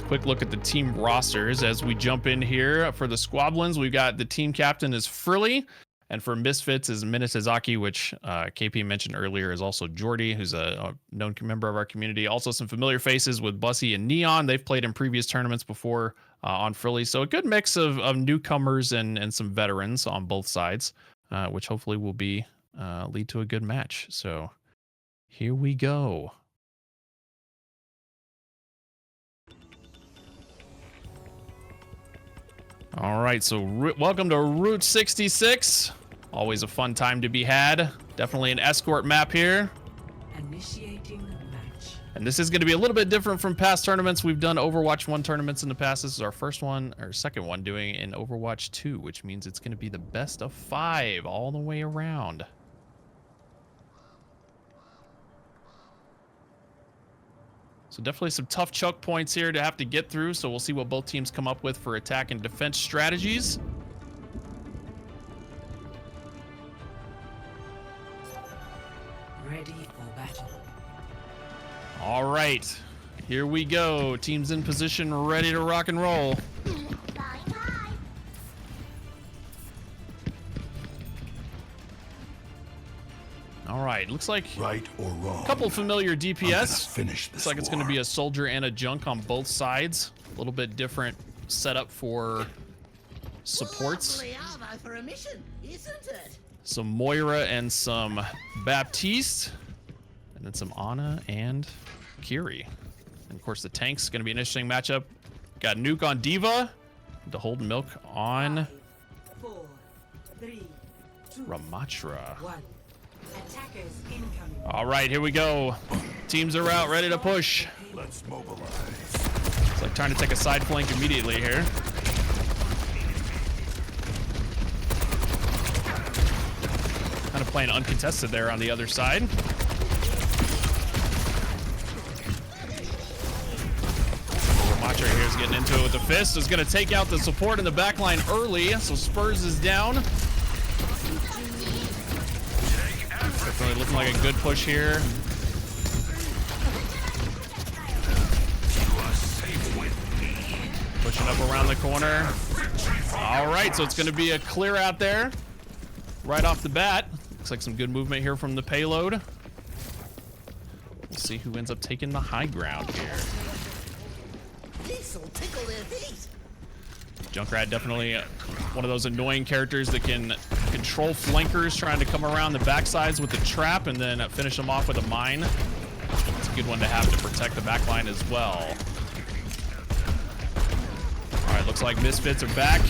quick look at the team rosters as we jump in here. For the Squabblins, we've got the team captain is Frilly, and for Misfits is Minatazaki, which KP mentioned earlier is also Jordy, who's a known member of our community. Also some familiar faces with Bussy and Neon. They've played in previous tournaments before on Frilly, so a good mix of newcomers and some veterans on both sides, which hopefully will be lead to a good match. So here we go. All right, so welcome to Route 66. Always a fun time to be had. Definitely an escort map here. Initiating match. And this is going to be a little bit different from past tournaments. We've done Overwatch 1 tournaments in the past. This is our first one, or second one, doing in Overwatch 2, which means it's going to be the best of 5 all the way around. So definitely some tough choke points here to have to get through. So we'll see what both teams come up with for attack and defense strategies. Ready for battle. All right, here we go. Teams in position, ready to rock and roll. All right, looks like right or wrong, a couple familiar DPS. Finish looks like it's going to be a soldier and a junk on both sides. A little bit different setup for supports. For a mission, isn't it? Some Moira and some Baptiste, and then some Ana and Kiri. And of course, the tank's going to be an interesting matchup. Got Nuke on Diva, to hold Milk on 5, 4, 3, 2, Ramatra. 1. Attackers incoming. All right, here we go. Teams are out, ready to push. Let's mobilize. It's like trying to take a side flank immediately here. Kind of playing uncontested there on the other side. Ramatra here is getting into it with the fist. Is going to take out the support in the back line early, so Spurs is down. Definitely looking like a good push here. Pushing up around the corner. All right, so it's going to be a clear out there right off the bat. Looks like some good movement here from the payload. We'll see who ends up taking the high ground here. This'll tickle their feet. Junkrat definitely one of those annoying characters that can control flankers trying to come around the backsides with the trap and then finish them off with a mine. It's a good one to have to protect the backline as well. All right, looks like Misfits are back.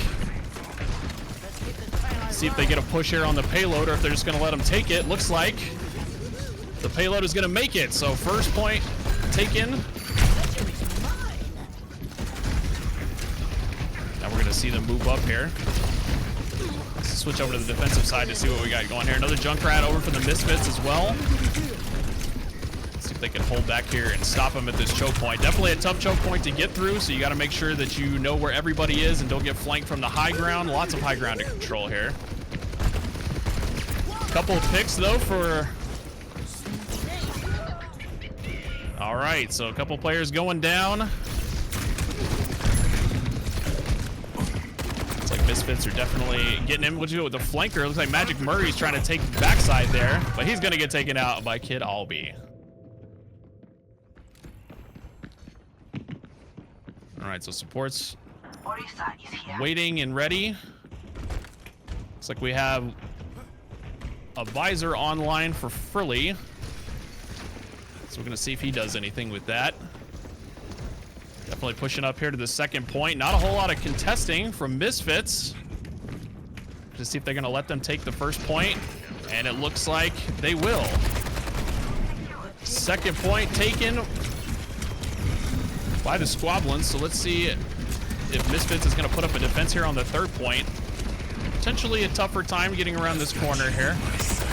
See if they get a push here on the payload or if they're just going to let them take it. Looks like the payload is going to make it. So first point taken. Now we're going to see them move up here. Let's switch over to the defensive side to see what we got going here. Another Junkrat over for the Misfits as well. Let's see if they can hold back here and stop them at this choke point. Definitely a tough choke point to get through, so you got to make sure that you know where everybody is and don't get flanked from the high ground. Lots of high ground to control here. Couple of picks though for... All right, so a couple players going down. Misfits are definitely getting in. What you do with the flanker? It looks like Magic Murray's trying to take the backside there, but he's going to get taken out by Kid Albie. All right, so supports waiting and ready. Looks like we have a visor online for Frilly. So we're going to see if he does anything with that. Definitely pushing up here to the second point. Not a whole lot of contesting from Misfits. Just see if they're going to let them take the first point. And it looks like they will. Second point taken by the Squabblins. So let's see if Misfits is going to put up a defense here on the third point. Potentially a tougher time getting around this corner here.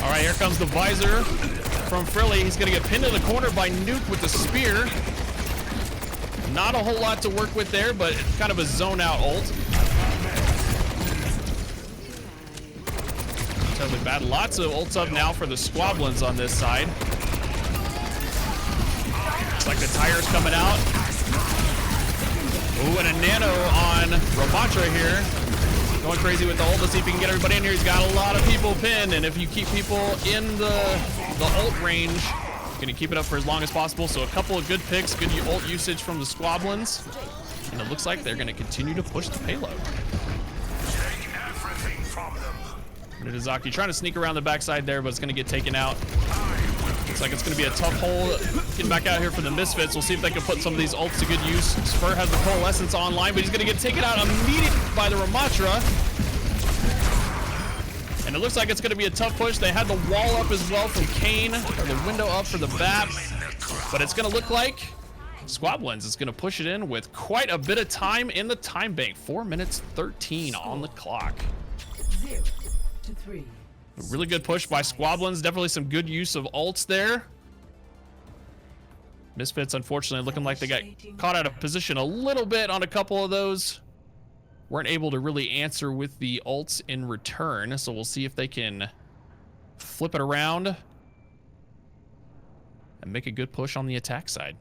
All right, here comes the visor from Frilly. He's going to get pinned to the corner by Nuke with the spear. Not a whole lot to work with there, but kind of a zone out ult. Totally bad. Lots of ults up now for the Squabblins on this side. Looks like the tire's coming out. Ooh, and a nano on Ramatra here. Going crazy with the ult to see if he can get everybody in here. He's got a lot of people pinned, and if you keep people in the ult range, you're gonna keep it up for as long as possible. So a couple of good picks, good ult usage from the Squabblins, and it looks like they're gonna continue to push the payload. Nidazaki trying to sneak around the backside there, but it's gonna get taken out. Looks like it's going to be a tough hole getting back out here for the Misfits. We'll see if they can put some of these ults to good use. Spur has the Coalescence online, but he's going to get taken out immediately by the Ramatra. And it looks like it's going to be a tough push. They had the wall up as well from Kane, or the window up for the BAP. But it's going to look like SQUABBLINS is going to push it in with quite a bit of time in the time bank. 4 minutes 13 on the clock. 0 to 3. A really good push by SQUABBLINS. Definitely some good use of ults there. Misfits, unfortunately, looking like they got caught out of position a little bit on a couple of those. Weren't able to really answer with the ults in return. So we'll see if they can flip it around and make a good push on the attack side.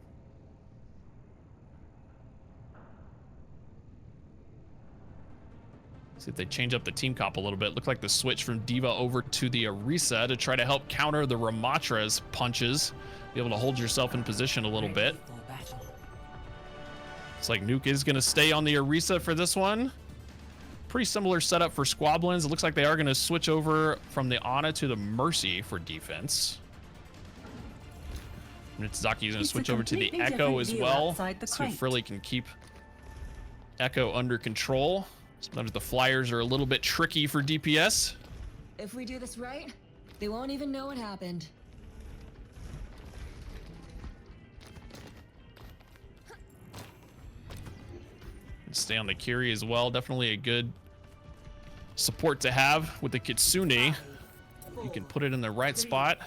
See if they change up the team comp a little bit. Looked like the switch from D.Va over to the Orisa to try to help counter the Ramatra's punches. Be able to hold yourself in position a little bit. It's like Nuke is going to stay on the Orisa for this one. Pretty similar setup for SQUABBLINS. It looks like they are going to switch over from the Ana to the Mercy for defense. Mitsuzaki is going to switch over to the Echo as well. So Frilly can keep Echo under control. Sometimes the flyers are a little bit tricky for DPS. If we do this right, they won't even know what happened. Stay on the Kiri as well. Definitely a good support to have with the Kitsune. You can put it in the right spot.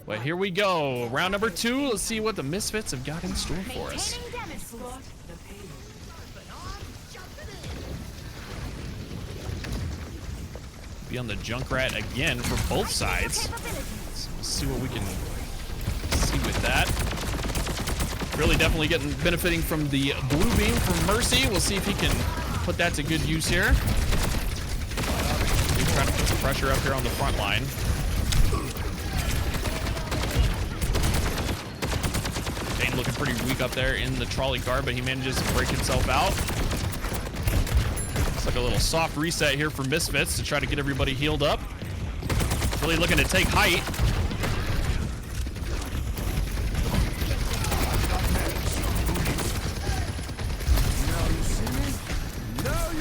But here we go. Round number 2. Let's see what the Misfits have got in store for us. Be on the Junkrat again for both sides. Let's see what we can see with that. Really definitely benefiting from the blue beam from Mercy. We'll see if he can put that to good use here. He's trying to put some pressure up here on the front line. Kane looking pretty weak up there in the trolley car, but he manages to break himself out. It's like a little soft reset here for Misfits to try to get everybody healed up. Really looking to take height.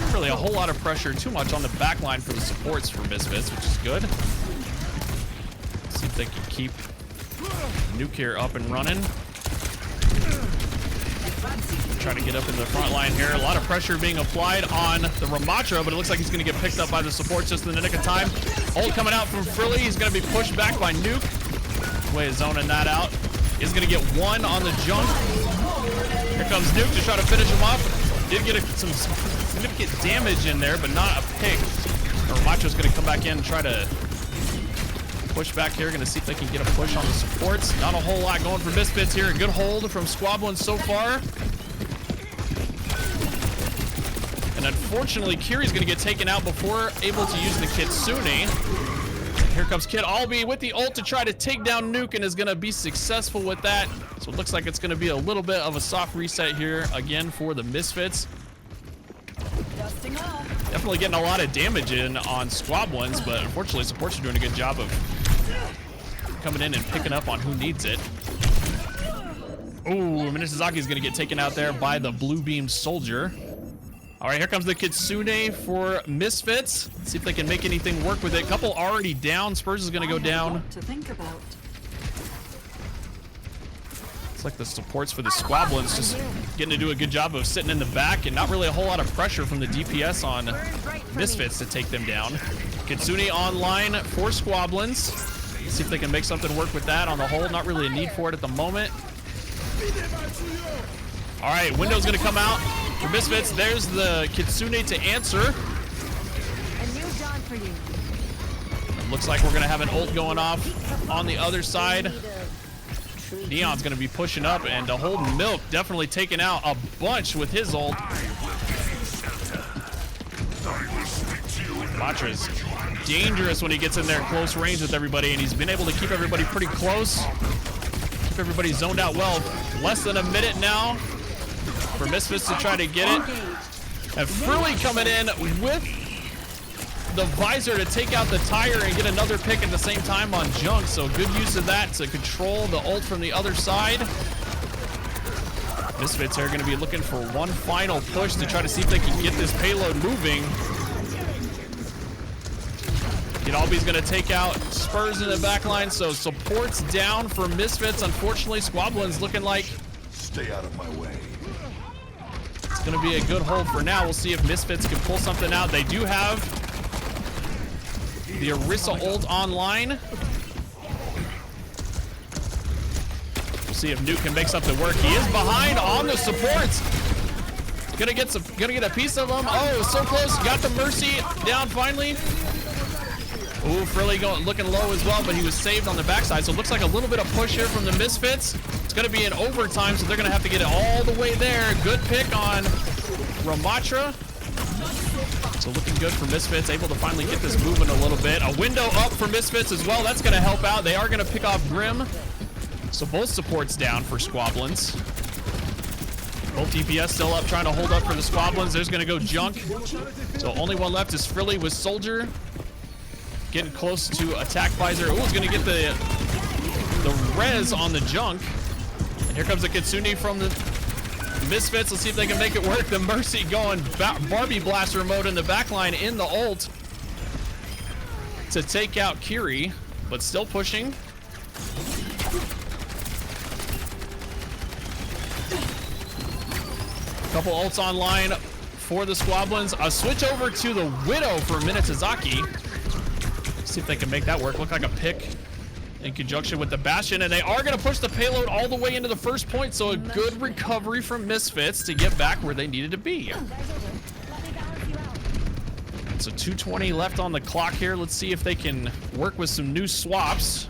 Not really a whole lot of pressure, too much on the back line for the supports for Misfits, which is good. Let's see if they can keep Nuke here up and running. Trying to get up in the front line here. A lot of pressure being applied on the Ramatra, but it looks like he's going to get picked up by the supports just in the nick of time. Ult coming out from Frilly. He's going to be pushed back by Nuke. Way of zoning that out. He's going to get one on the junk. Here comes Nuke to try to finish him off. Did get some significant damage in there, but not a pick. Ramatra's going to come back in and try to push back here. Going to see if they can get a push on the supports. Not a whole lot going for Misfits here. A good hold from SQUABBLINS so far. And unfortunately, Kiri's going to get taken out before able to use the Kitsune. Here comes Kid Albi with the ult to try to take down Nuke and is going to be successful with that. So it looks like it's going to be a little bit of a soft reset here again for the Misfits. Definitely getting a lot of damage in on SQUABBLINS, but unfortunately, supports are doing a good job of coming in and picking up on who needs it. Ooh, Mitsuzaki is going to get taken out there by the blue beam soldier. All right, here comes the Kitsune for Misfits. Let's see if they can make anything work with it. Couple already down. Spurs is going to go down. To think about. It's like the supports for the SQUABBLINS just getting to do a good job of sitting in the back and not really a whole lot of pressure from the DPS on Misfits to take them down. Kitsune online for SQUABBLINS. Let's see if they can make something work with that on the whole. Not really a need for it at the moment. All right, window's going to come out for Misfits. There's the Kitsune to answer. A new dawn for you. Looks like we're going to have an ult going off on the other side. Neon's going to be pushing up, and to hold Milk definitely taking out a bunch with his ult. Matra's dangerous when he gets in there close range with everybody, and he's been able to keep everybody pretty close. Keep everybody zoned out well. Less than a minute now for Misfits to try to get it. And Furley coming in with the visor to take out the tire and get another pick at the same time on Junk. So good use of that to control the ult from the other side. Misfits are going to be looking for one final push to try to see if they can get this payload moving. Albi's going to take out Spurs in the back line, so support's down for Misfits. Unfortunately, Squabblin's looking like stay out of my way. It's going to be a good hold for now. We'll see if Misfits can pull something out. They do have the Orisa ult online. We'll see if Nuke can make something work. He is behind on the supports. Gonna get a piece of them. Oh, so close. Got the Mercy down finally. Ooh, Frilly looking low as well, but he was saved on the backside. So it looks like a little bit of push here from the Misfits. It's going to be in overtime, so they're going to have to get it all the way there. Good pick on Ramatra. So looking good for Misfits, able to finally get this moving a little bit. A window up for Misfits as well. That's going to help out. They are going to pick off Grim. So both supports down for Squabblins. Both DPS still up, trying to hold up for the Squabblins. There's going to go Junk. So only one left is Frilly with Soldier. Getting close to attack visor. Ooh, he's gonna get the res on the Junk. And here comes the Kitsune from the Misfits. Let's see if they can make it work. The Mercy going Barbie Blaster mode in the backline in the ult to take out Kiri, but still pushing. Couple ults online for the Squabblins. A switch over to the Widow for Minetazaki. See if they can make that work. Look like a pick in conjunction with the Bastion, and they are going to push the payload all the way into the first point, so a good recovery from Misfits to get back where they needed to be. So 2:20 left on the clock here. Let's see if they can work with some new swaps.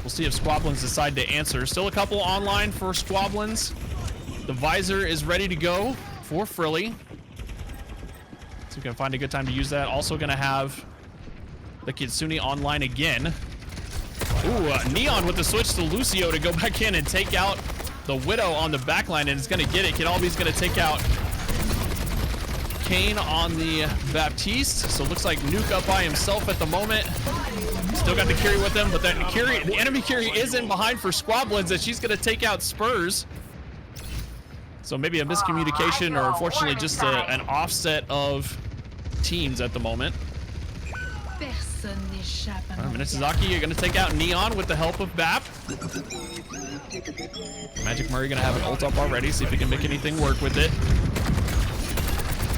We'll see if Squabblins decide to answer. Still a couple online for Squabblins. The visor is ready to go for Frilly. So we can find a good time to use that. Also going to have the Kitsune online again. Ooh, Neon with the switch to Lucio to go back in and take out the Widow on the backline, and it's going to get it. Kidalbi's going to take out Kane on the Baptiste. So it looks like Nuke up by himself at the moment. Still got the Kiri with him, but that Kiri, the enemy Kiri is in behind for Squabblins, and she's going to take out Spurs. So maybe a miscommunication, or unfortunately just an offset of teams at the moment. Minetazaki, you're going to take out Neon with the help of Bap. Magic Murray going to have an ult up already, see if he can make anything work with it.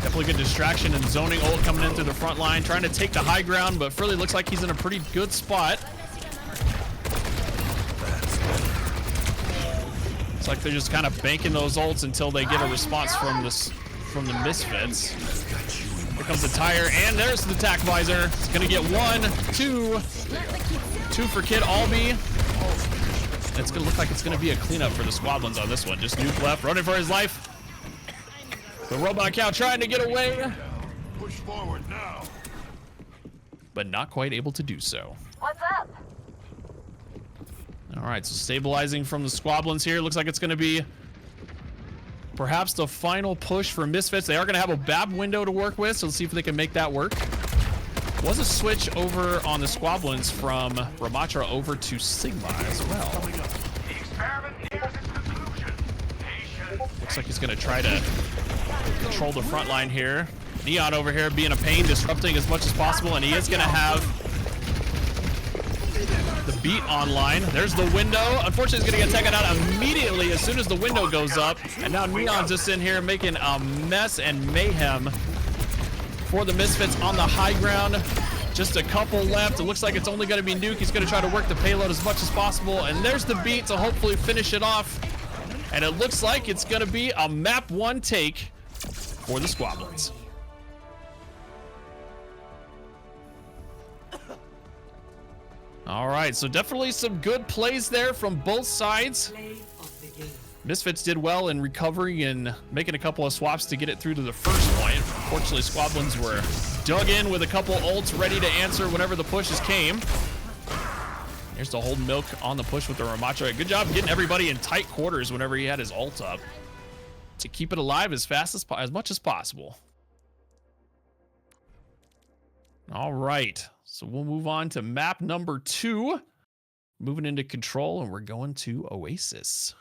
Definitely good distraction and zoning ult coming in through the front line, trying to take the high ground, but Frilly looks like he's in a pretty good spot. It's like they're just kind of banking those ults until they get a response from the Misfits. Here comes the tire, and there's the attack visor. It's gonna get 1, 2 for Kid Albi. It's gonna look like it's gonna be a cleanup for the Squabblins on this one. Just Nuke left, running for his life. The robot cow trying to get away. Push forward now. But not quite able to do so. What's up? All right, so stabilizing from the Squabblins here. Looks like it's going to be perhaps the final push for Misfits. They are going to have a BAB window to work with, so let's see if they can make that work. Was a switch over on the Squabblins from Ramatra over to Sigma as well. Looks like he's going to try to control the front line here. Neon over here being a pain, disrupting as much as possible, and he is going to have the beat online. There's the window. Unfortunately, it's going to get taken out immediately as soon as the window goes up. And now Neon's just in here making a mess and mayhem for the Misfits on the high ground. Just a couple left. It looks like it's only going to be Nuke. He's going to try to work the payload as much as possible. And there's the beat to hopefully finish it off. And it looks like it's going to be a map 1 take for the Squabblins. All right, so definitely some good plays there from both sides. Play of the game. Misfits did well in recovering and making a couple of swaps to get it through to the first point. Unfortunately, Squabblins were dug in with a couple ults ready to answer whenever the pushes came. Here's the hold milk on the push with the Ramacho. Good job getting everybody in tight quarters whenever he had his ult up to keep it alive as much as possible. All right, so we'll move on to map number 2. Moving into control, and we're going to Oasis.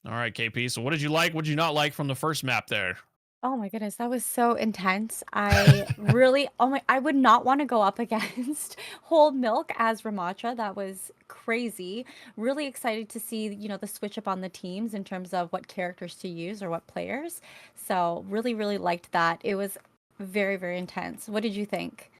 All right, KP, so what did you like? What did you not like from the first map there? Oh my goodness, that was so intense. I really, I would not want to go up against Whole Milk as Ramatra. That was crazy. Really excited to see, the switch up on the teams in terms of what characters to use or what players. So really, really liked that. It was very, very intense. What did you think?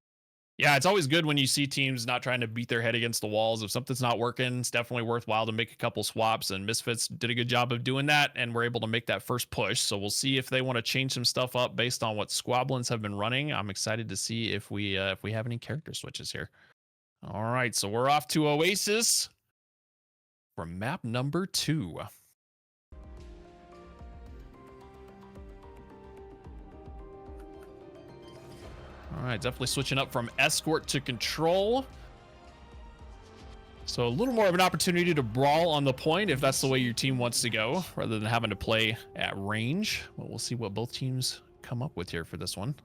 Yeah, it's always good when you see teams not trying to beat their head against the walls. If something's not working, it's definitely worthwhile to make a couple swaps, and Misfits did a good job of doing that, and we're able to make that first push. So we'll see if they want to change some stuff up based on what Squabblins have been running. I'm excited to see if we have any character switches here. All right, so we're off to Oasis for map number 2. All right, definitely switching up from escort to control. So a little more of an opportunity to brawl on the point if that's the way your team wants to go, rather than having to play at range. Well, we'll see what both teams come up with here for this one.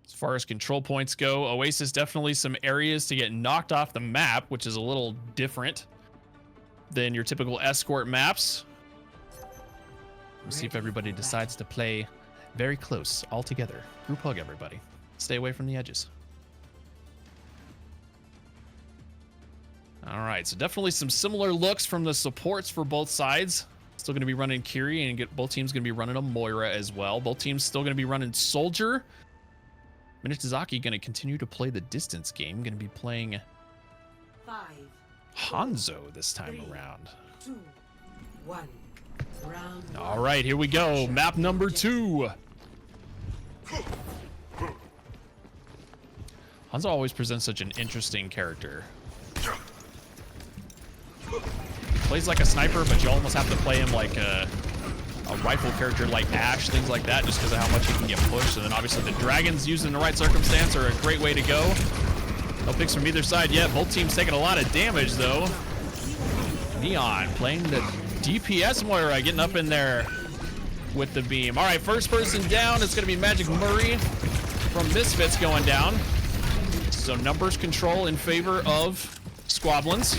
As far as control points go, Oasis definitely some areas to get knocked off the map, which is a little different than your typical escort maps. We'll see if everybody decides to play very close all together. Group hug, everybody. Stay away from the edges. All right, so definitely some similar looks from the supports for both sides. Still going to be running Kiri, and both teams going to be running a Moira as well. Both teams still going to be running Soldier. Minitazaki going to continue to play the distance game. Going to be playing 5, Hanzo this time 3, around. 2, 1. Round All right, here we go. Map number 2. Hanzo always presents such an interesting character. He plays like a sniper, but you almost have to play him like a rifle character like Ash, things like that, just because of how much he can get pushed. And then obviously the dragons used in the right circumstance are a great way to go. No picks from either side yet. Both teams taking a lot of damage though. Neon playing the DPS Moira, getting up in there with the beam. All right, first person down. It's going to be Magic Murray from Misfits going down. So numbers control in favor of Squabblins.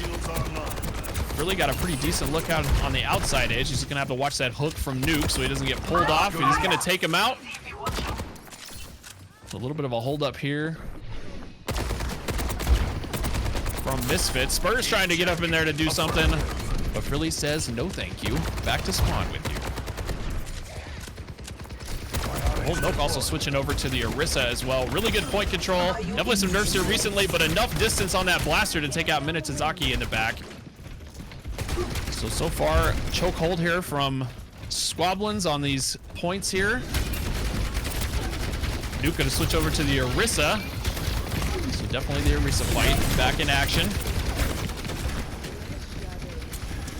Really got a pretty decent look out on the outside edge. He's just gonna have to watch that hook from Nuke so he doesn't get pulled off. He's gonna take him out. A little bit of a hold up here from Misfits. Spurs trying to get up in there to do something, but Frilly says no thank you. Back to spawn with you. Hold Milk also switching over to the Orisa as well. Really good point control. Definitely some nerfs here recently, but enough distance on that blaster to take out Minitazaki in the back. So far, choke hold here from Squabblins on these points here. Nuke gonna switch over to the Orisa. So definitely the Orisa fight back in action.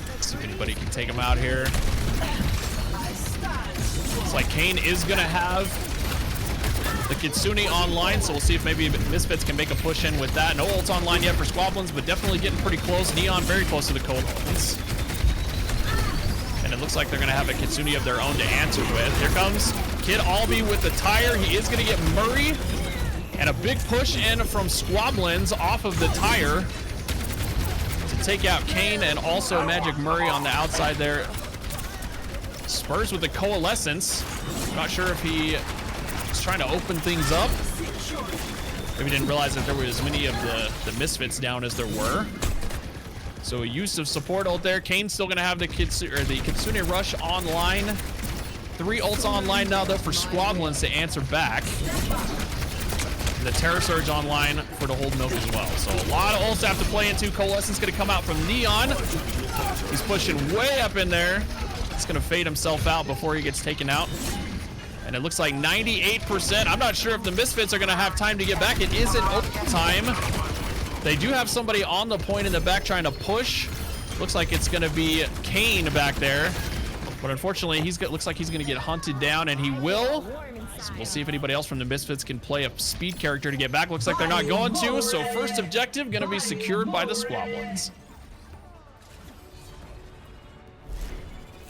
Let's see if anybody can take him out here. Looks like Kane is gonna have the Kitsune online, so we'll see if maybe Misfits can make a push in with that. No ults online yet for Squabblins, but definitely getting pretty close. Neon very close to the cold points. And it looks like they're going to have a Kitsune of their own to answer with. Here comes Kid Albie with the tire. He is going to get Murray. And a big push in from Squabblins off of the tire to take out Kane and also Magic Murray on the outside there. Spurs with the Coalescence. Not sure if he was trying to open things up. Maybe didn't realize that there were as many of the Misfits down as there were. So a use of support ult there. Kane's still gonna have the Kitsune Rush online. 3 ults online now though for Squabblins to answer back. The Terror Surge online for the hold milk as well. So a lot of ults have to play into. Coalescence going to come out from Neon. He's pushing way up in there. He's going to fade himself out before he gets taken out. And it looks like 98%. I'm not sure if the Misfits are going to have time to get back. It is in overtime. They do have somebody on the point in the back trying to push. Looks like it's going to be Kane back there. But unfortunately, looks like he's going to get hunted down, and he will. So we'll see if anybody else from the Misfits can play a speed character to get back. Looks like they're not going to. So first objective going to be secured by the Squabblins.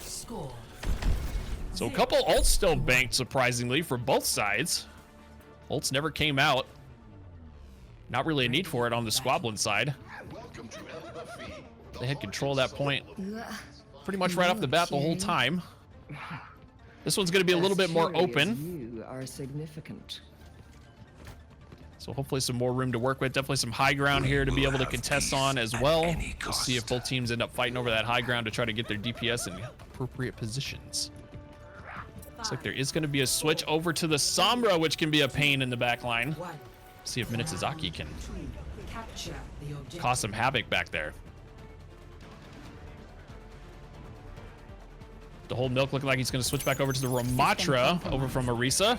Score. So a couple ults still banked, surprisingly, for both sides. Ults never came out. Not really a need for it on the Squabblin side. They had control of that point pretty much right off the bat the whole time. This one's going to be a little bit more open. You are significant. So hopefully some more room to work with. Definitely some high ground here to be able to contest on as well. We'll see if both teams end up fighting over that high ground to try to get their DPS in appropriate positions. Looks like there is going to be a switch over to the Sombra, which can be a pain in the back line. See if Minitsuzaki can Capture the objective. cause some havoc back there. The whole milk looking like he's going to switch back over to the Ramatra over from Orisa.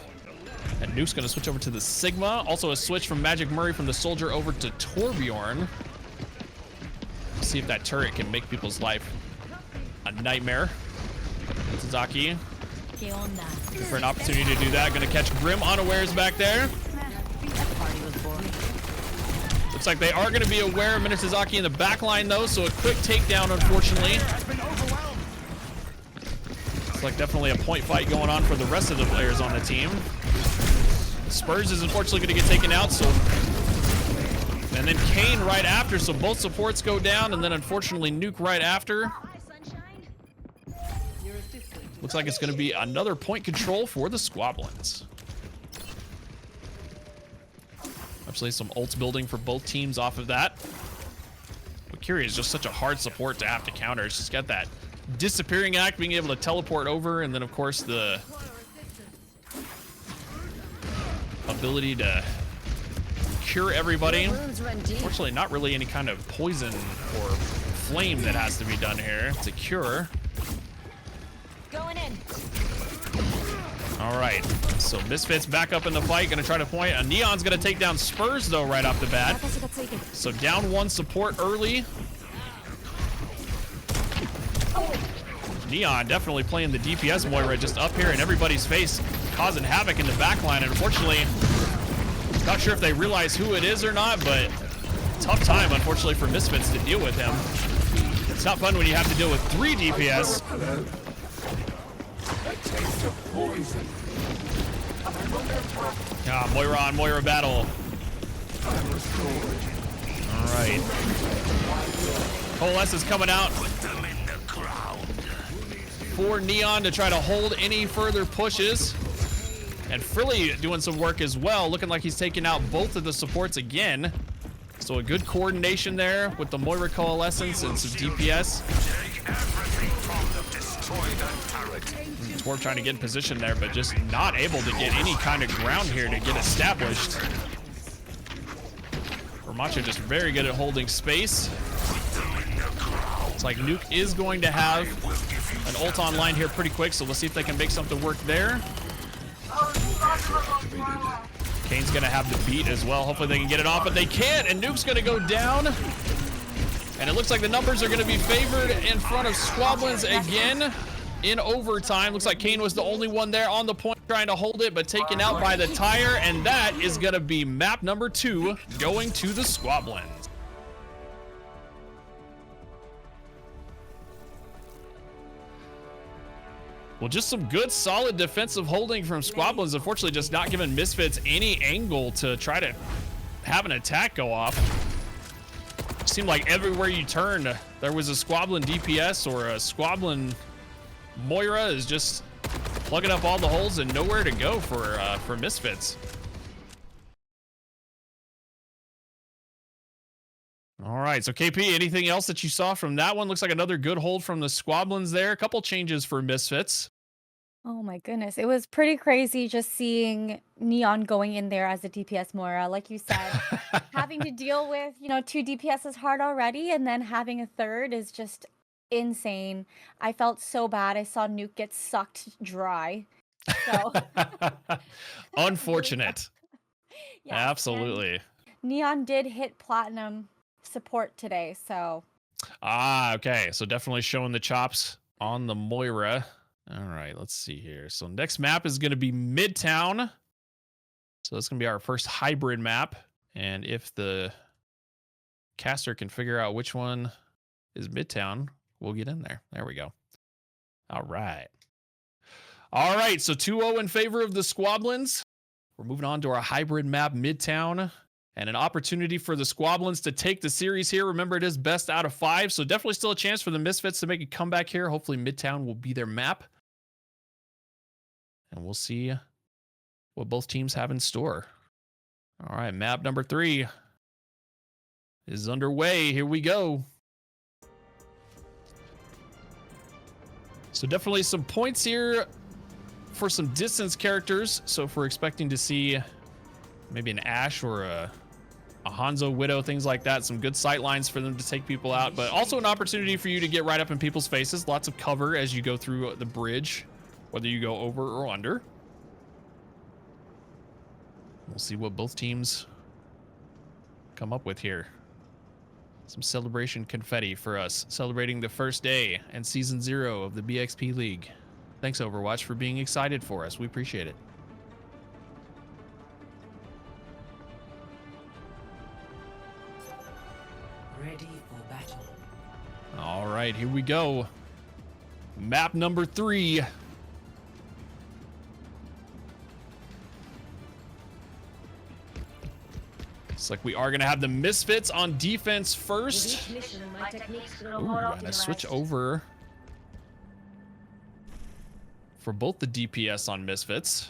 And Nuke's going to switch over to the Sigma. Also a switch from Magic Murray from the Soldier over to Torbjorn. See if that turret can make people's life a nightmare. Minitsuzaki looking for an opportunity to do that. Going to catch Grim unawares back there. Looks like they are going to be aware of Minitsuzaki in the back line though, so a quick takedown unfortunately. Looks like definitely a point fight going on for the rest of the players on the team. Spurs is unfortunately going to get taken out, so and then Kane right after, so both supports go down, and then unfortunately Nuke right after. Looks like it's going to be another point control for the Squabblins. Actually, some ults building for both teams off of that. But Curie is just such a hard support to have to counter. She's got that disappearing act, being able to teleport over, and then of course the ability to cure everybody. Unfortunately, not really any kind of poison or flame that has to be done here to cure. Going in. All right, so Misfits back up in the fight, gonna try to point. Neon's gonna take down Spurs though right off the bat. So down one support early. Neon definitely playing the DPS Moira just up here in everybody's face, causing havoc in the backline. And unfortunately, not sure if they realize who it is or not, but tough time, unfortunately, for Misfits to deal with him. It's not fun when you have to deal with 3 DPS. Moira on Moira battle. All right. Coalesce is coming out for Neon to try to hold any further pushes. And Frilly doing some work as well, looking like he's taking out both of the supports again. So a good coordination there with the Moira Coalescence and some DPS. Dwarf trying to get in position there, but just not able to get any kind of ground here to get established. Ramacho just very good at holding space. It's like Nuke is going to have an ult online here pretty quick, so we'll see if they can make something work there. Kane's gonna have the beat as well. Hopefully they can get it off, but they can't, and Nuke's gonna go down. And it looks like the numbers are gonna be favored in front of Squabblins again in overtime. Looks like Kane was the only one there on the point trying to hold it, but taken out by the tire, and that is gonna be map number 2 going to the Squabblins. Well, just some good, solid defensive holding from Squabblins. Unfortunately, just not giving Misfits any angle to try to have an attack go off. It seemed like everywhere you turned, there was a Squabblin DPS or a Squabblin Moira is just plugging up all the holes and nowhere to go for Misfits. All right, so KP, anything else that you saw from that one? Looks like another good hold from the Squabblins there. A couple changes for Misfits. Oh my goodness. It was pretty crazy just seeing Neon going in there as a DPS Moira. Like you said, having to deal with, two DPS is hard already, and then having a third is just insane. I felt so bad. I saw Nuke get sucked dry. So Unfortunate. yeah, Absolutely. Neon did hit platinum support today, so Okay. So definitely showing the chops on the Moira. All right, let's see here. So next map is going to be Midtown. So that's going to be our first hybrid map. And if the caster can figure out which one is Midtown, we'll get in there. There we go. All right. All right, so 2-0 in favor of the Squabblins. We're moving on to our hybrid map, Midtown. And an opportunity for the Squabblins to take the series here. Remember, it is best out of 5, so definitely still a chance for the Misfits to make a comeback here. Hopefully, Midtown will be their map. And we'll see what both teams have in store. All right, map number 3 is underway. Here we go. So definitely some points here for some distance characters. So if we're expecting to see maybe an Ashe or a Hanzo Widow, things like that, some good sight lines for them to take people out, but also an opportunity for you to get right up in people's faces. Lots of cover as you go through the bridge, whether you go over or under. We'll see what both teams come up with here. Some celebration confetti for us, celebrating the first day and season 0 of the BXP League. Thanks, Overwatch, for being excited for us. We appreciate it. Ready for battle. All right, here we go. Map number 3. Looks like we are going to have the Misfits on defense first. Ooh, and a switch over for both the DPS on Misfits.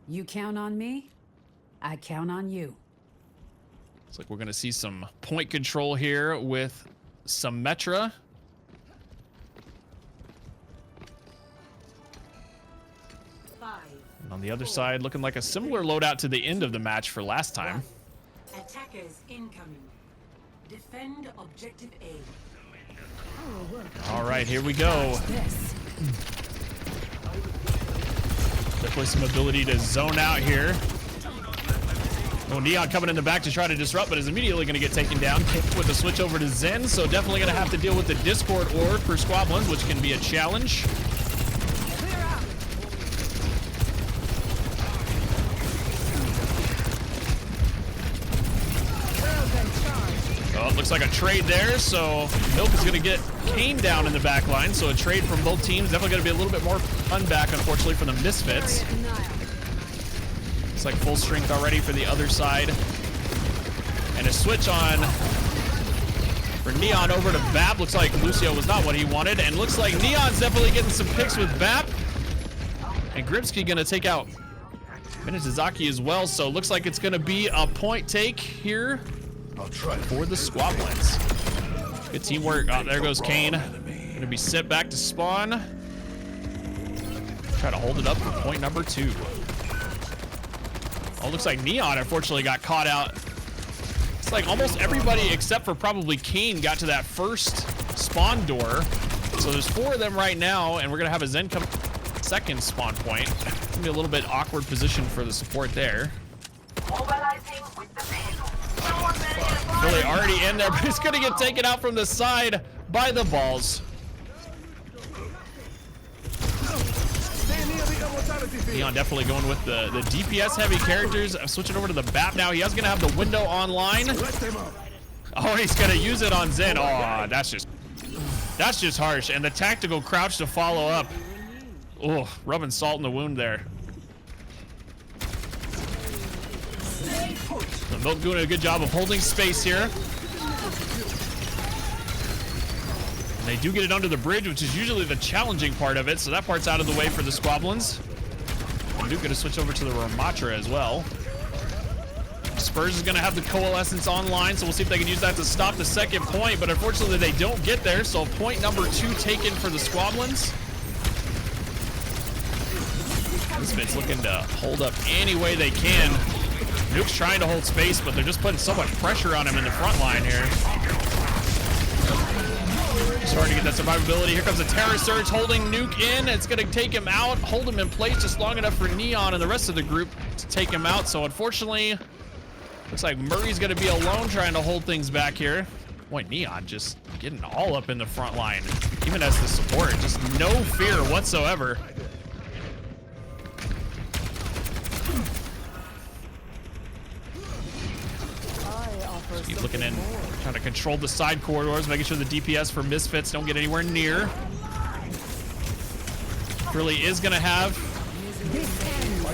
You count on me, I count on you. Looks like we're going to see some point control here with Symmetra. And on the other side, looking like a similar loadout to the end of the match for last time. Attackers incoming. Defend objective A. All right, here we go. Definitely some ability to zone out here. Oh, Neon coming in the back to try to disrupt, but is immediately going to get taken down with the switch over to Zen. So definitely going to have to deal with the Discord orb for Squabblins, which can be a challenge. Oh, it looks like a trade there, so Milk is going to get Kane down in the back line, so a trade from both teams. Definitely going to be a little bit more fun back, unfortunately, for the Misfits. It's like full strength already for the other side. And a switch on for Neon over to Bap. Looks like Lucio was not what he wanted, and looks like Neon's definitely getting some picks with Bap. And Gripsky going to take out Minatizaki as well, so looks like it's going to be a point take here for the Squabblins. Good teamwork. Oh, there goes Kane. Going to be sent back to spawn. Try to hold it up for point number 2. Oh, looks like Neon unfortunately got caught out. It's like almost everybody except for probably Kane got to that first spawn door. So there's 4 of them right now, and we're going to have a Zen come second spawn point. It's going to be a little bit awkward position for the support there. Really already in there, but he's going to get taken out from the side by the balls. Neon definitely going with the DPS heavy characters. I'm switching over to the BAP now. He is going to have the window online. Oh, he's going to use it on Zen. Oh, that's just harsh. And the tactical crouch to follow up. Oh, rubbing salt in the wound there. The Milk doing a good job of holding space here. And they do get it under the bridge, which is usually the challenging part of it. So that part's out of the way for the Squabblins. And Duke going to switch over to the Ramatra as well. Spurs is going to have the Coalescence online, so we'll see if they can use that to stop the second point. But unfortunately, they don't get there. So point number 2 taken for the Squabblins. Misfits looking to hold up any way they can. Nuke's trying to hold space, but they're just putting so much pressure on him in the front line here. Starting to get that survivability. Here comes a Terror Surge holding Nuke in. It's going to take him out, hold him in place just long enough for Neon and the rest of the group to take him out. So unfortunately, looks like Murray's going to be alone trying to hold things back here. Boy, Neon just getting all up in the front line, even as the support. Just no fear whatsoever. Keep looking in, trying to control the side corridors, making sure the DPS for Misfits don't get anywhere near. Really is going to have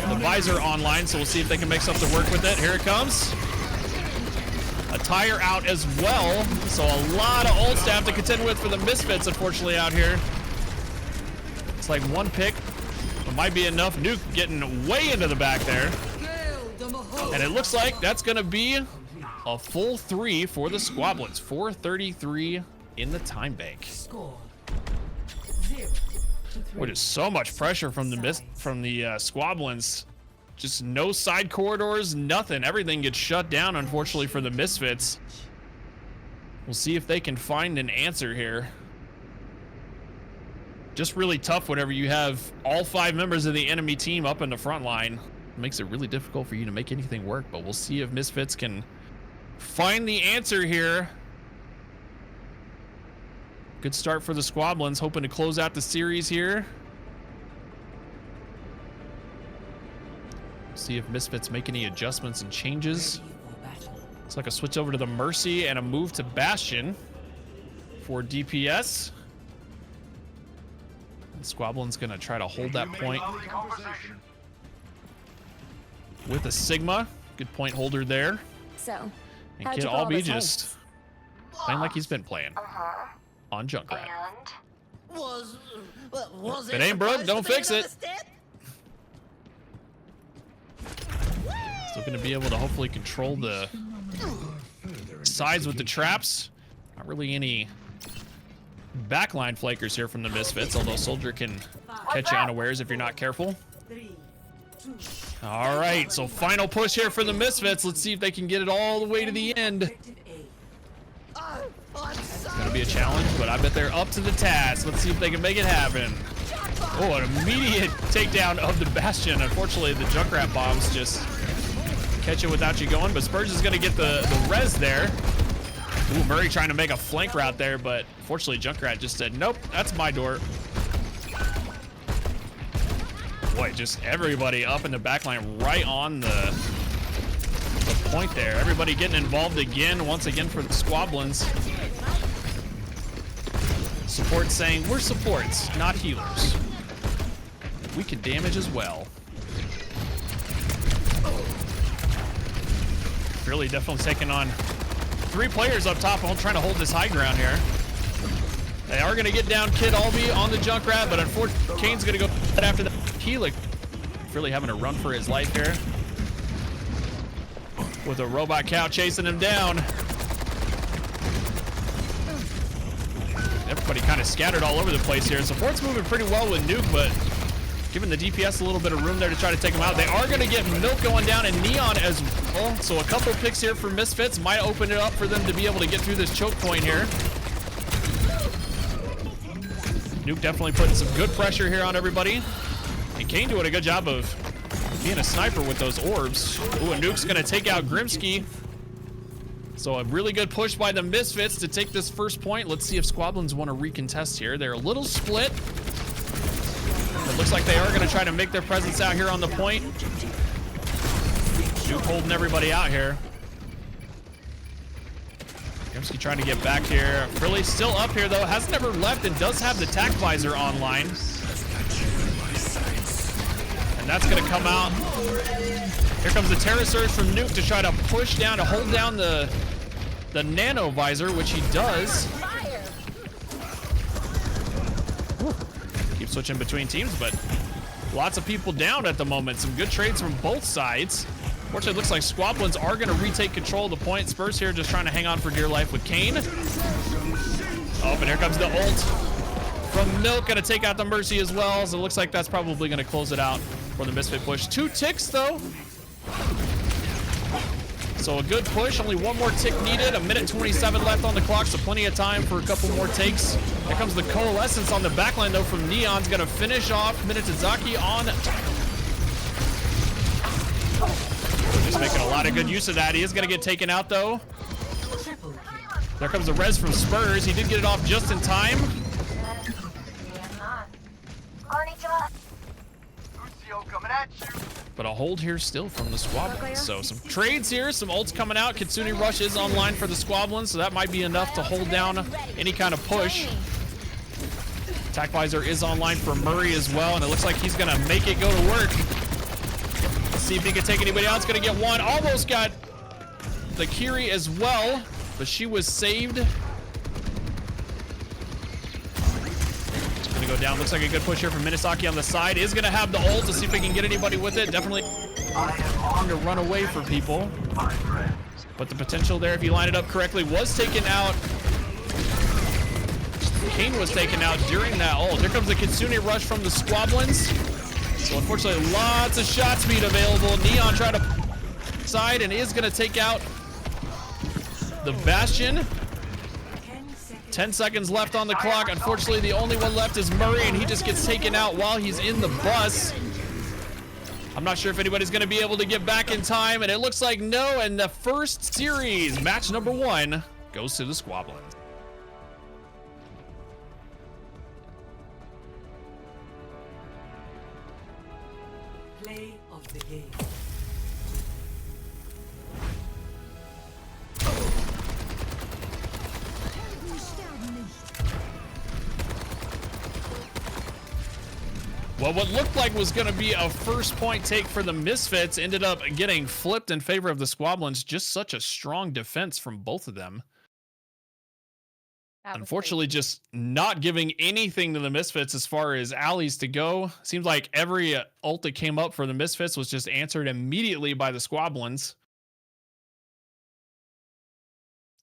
the visor online, so we'll see if they can make something work with it. Here it comes. A tire out as well, so a lot of old staff to contend with for the Misfits, unfortunately, out here. It's like one pick. It might be enough. Nuke getting way into the back there. And it looks like that's going to be a full 3 for the Squabblins. 4:33 in the time bank. Boy, just so much pressure from the Squabblins. Just no side corridors, nothing. Everything gets shut down, unfortunately, for the Misfits. We'll see if they can find an answer here. Just really tough whenever you have all 5 members of the enemy team up in the front line. It makes it really difficult for you to make anything work, but we'll see if Misfits can find the answer here. Good start for the Squabblins, hoping to close out the series here. See if Misfits make any adjustments and changes. It's like a switch over to the Mercy and a move to Bastion for DPS. And Squabblin's gonna try to hold that point with a Sigma. Good point holder there. So, And how'd Kid you call Albie this just playing like he's been playing on Junkrat. Was If it ain't broke, don't fix it. Still going to be able to hopefully control the sides with the traps. Not really any backline flakers here from the Misfits, although Soldier can catch you unawares if you're not careful. All right, so final push here for the Misfits. Let's see if they can get it all the way to the end. It's going to be a challenge, but I bet they're up to the task. Let's see if they can make it happen. Oh, an immediate takedown of the Bastion. Unfortunately, the Junkrat bombs just catch it without you going, but Spurs is going to get the res there. Ooh, Murray trying to make a flank route there, but fortunately Junkrat just said, nope, that's my door. Boy, just everybody up in the backline right on the point there. Everybody getting involved again, once again for the Squabblins. Support saying, we're supports, not healers. We can damage as well. Really definitely taking on 3 players up top, trying to hold this high ground here. They are going to get down Kid Albie on the Junkrat, but unfortunately, Kane's going to go after the Helix. Really having to run for his life here. With a robot cow chasing him down. Everybody kind of scattered all over the place here. Support's moving pretty well with Nuke, but giving the DPS a little bit of room there to try to take him out. They are going to get Milk going down and Neon as well. So a couple picks here for Misfits might open it up for them to be able to get through this choke point here. Nuke definitely putting some good pressure here on everybody. And Kane doing a good job of being a sniper with those orbs. Ooh, and Nuke's going to take out Grimsky. So a really good push by the Misfits to take this first point. Let's see if Squabblins want to recontest here. They're a little split. It looks like they are going to try to make their presence out here on the point. Nuke holding everybody out here. Grimsky trying to get back here. Really still up here though. Has never left and does have the tac visor online. And that's going to come out. Here comes the Terror Surge from Nuke to try to push down, to hold down the Nano Visor, which he does. Keep switching between teams, but lots of people down at the moment. Some good trades from both sides. Fortunately, it looks like Squabblins are going to retake control of the point. Spurs here just trying to hang on for dear life with Kane. Oh, and here comes the ult from Milk. Going to take out the Mercy as well, so it looks like that's probably going to close it out. for the Misfit push. 2 ticks, though. So a good push. Only 1 more tick needed. 1:27 left on the clock, so plenty of time for a couple more takes. Here comes the Coalescence on the backline, though, from Neon's going to finish off Minitazaki on... Just making a lot of good use of that. He is going to get taken out, though. There comes the res from Spurs. He did get it off just in time. But a hold here still from the Squabblins. So some trades here, some ults coming out. Kitsune Rush is online for the Squabblins, so that might be enough to hold down any kind of push. Attack Visor is online for Murray as well, and it looks like he's gonna make it go to work. Let's see if he can take anybody out. It's gonna get one. Almost got the Kiri as well, but she was saved. Go down. Looks like a good push here from Minisaki on the side. Is going to have the ult to see if we can get anybody with it. Definitely going to run away from people. But the potential there, if you line it up correctly, was taken out. Kane was taken out during that ult. Here comes the Kitsune Rush from the Squabblins. So unfortunately, lots of shot speed available. Neon trying to side and is going to take out the Bastion. 10 seconds left on the clock. Unfortunately, the only one left is Murray, and he just gets taken out while he's in the bus. I'm not sure if anybody's going to be able to get back in time, and it looks like no. And the first series, match number 1, goes to the Squabblins. Play of the game. Well, what looked like was going to be a first point take for the Misfits ended up getting flipped in favor of the Squabblins. Just such a strong defense from both of them. Unfortunately, just not giving anything to the Misfits as far as alleys to go. Seems like every ult that came up for the Misfits was just answered immediately by the Squabblins.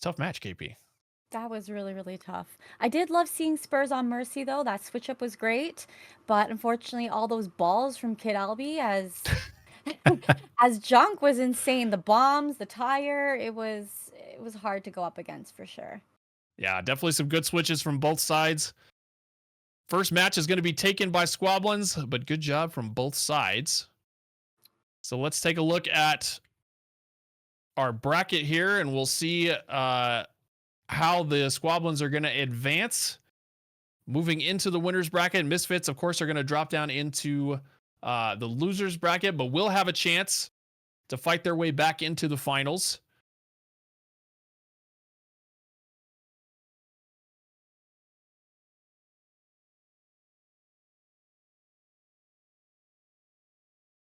Tough match, KP. That was really, really tough. I did love seeing Spurs on Mercy, though. That switch up was great. But unfortunately, all those balls from Kid Albie as junk was insane. The bombs, the tire, it was hard to go up against for sure. Yeah, definitely some good switches from both sides. First match is going to be taken by Squabblins, but good job from both sides. So let's take a look at our bracket here, and we'll see how the Squabblins are going to advance. Moving into the winners bracket, Misfits, of course, are going to drop down into the losers bracket, but will have a chance to fight their way back into the finals.